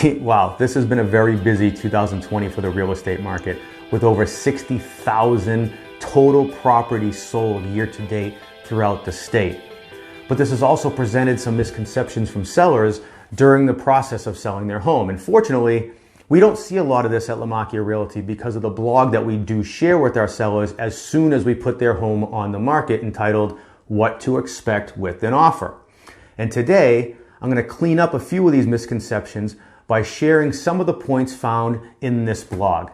Wow, this has been a very busy 2020 for the real estate market, with over 60,000 total properties sold year to date throughout the state. But this has also presented some misconceptions from sellers during the process of selling their home. And fortunately, we don't see a lot of this at Lamakia Realty because of the blog that we do share with our sellers as soon as we put their home on the market, entitled What to Expect with an Offer. And today, I'm going to clean up a few of these misconceptions by sharing some of the points found in this blog.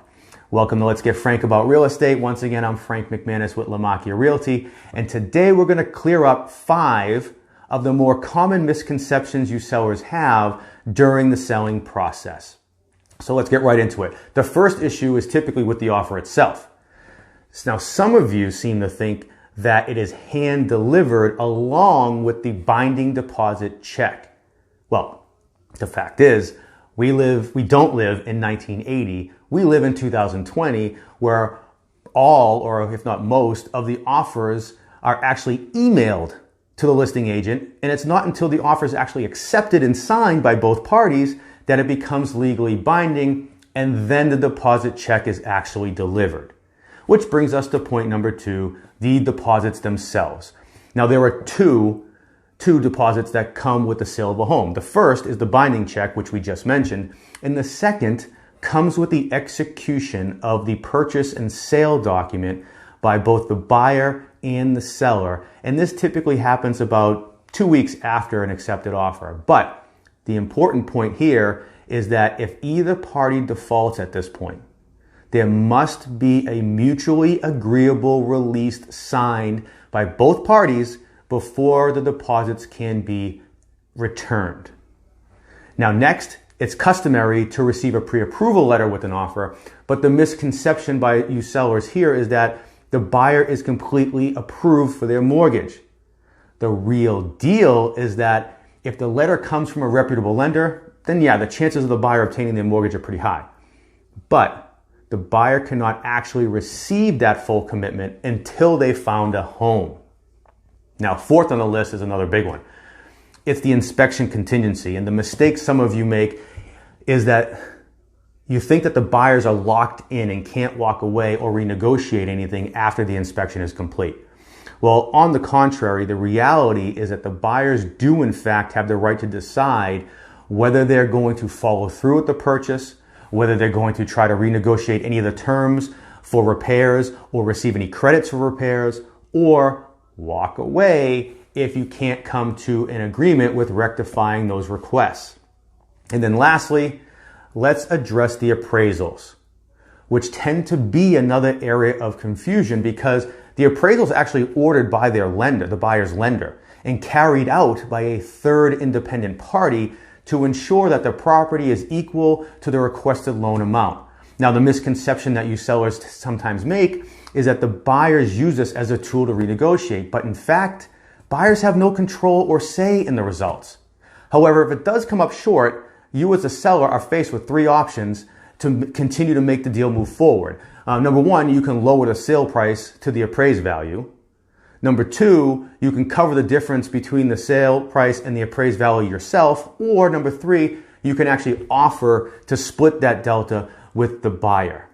Welcome to Let's Get Frank About Real Estate. Once again, I'm Frank McManus with Lamakia Realty, and today we're going to clear up 5 of the more common misconceptions you sellers have during the selling process. So let's get right into it. The first issue is typically with the offer itself. Now, some of you seem to think that it is hand delivered along with the binding deposit check. Well, the fact is, we don't live in 1980. We live in 2020, where all, or if not most, of the offers are actually emailed to the listing agent, and it's not until the offer is actually accepted and signed by both parties that it becomes legally binding, and then the deposit check is actually delivered. Which brings us to point number 2, the deposits themselves. Now, there are two deposits that come with the sale of a home. The first is the binding check, which we just mentioned, and the second comes with the execution of the purchase and sale document by both the buyer and the seller. And this typically happens about 2 weeks after an accepted offer. But the important point here is that if either party defaults at this point, there must be a mutually agreeable release signed by both parties before the deposits can be returned. Now, next, it's customary to receive a pre-approval letter with an offer, but the misconception by you sellers here is that the buyer is completely approved for their mortgage. The real deal is that if the letter comes from a reputable lender, then yeah, the chances of the buyer obtaining their mortgage are pretty high. But the buyer cannot actually receive that full commitment until they found a home. Now, fourth on the list is another big one. It's the inspection contingency. And the mistake some of you make is that you think that the buyers are locked in and can't walk away or renegotiate anything after the inspection is complete. Well, on the contrary, the reality is that the buyers do in fact have the right to decide whether they're going to follow through with the purchase, whether they're going to try to renegotiate any of the terms for repairs or receive any credits for repairs, or walk away if you can't come to an agreement with rectifying those requests. And then lastly, let's address the appraisals, which tend to be another area of confusion because the appraisal is actually ordered by their lender, the buyer's lender, and carried out by a third independent party to ensure that the property is equal to the requested loan amount. Now, the misconception that you sellers sometimes make is that the buyers use this as a tool to renegotiate, but in fact, buyers have no control or say in the results. However, if it does come up short, you as a seller are faced with 3 options to continue to make the deal move forward. Number 1, you can lower the sale price to the appraised value. Number 2, you can cover the difference between the sale price and the appraised value yourself. Or number 3, you can actually offer to split that delta with the buyer.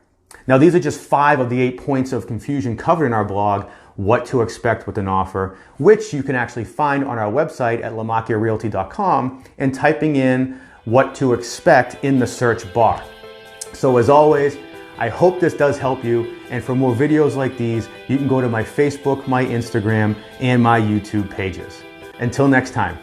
Now, these are just 5 of the 8 points of confusion covered in our blog, What to Expect with an Offer, which you can actually find on our website at lamakiarealty.com and typing in what to expect in the search bar. So as always, I hope this does help you. And for more videos like these, you can go to my Facebook, my Instagram, and my YouTube pages. Until next time.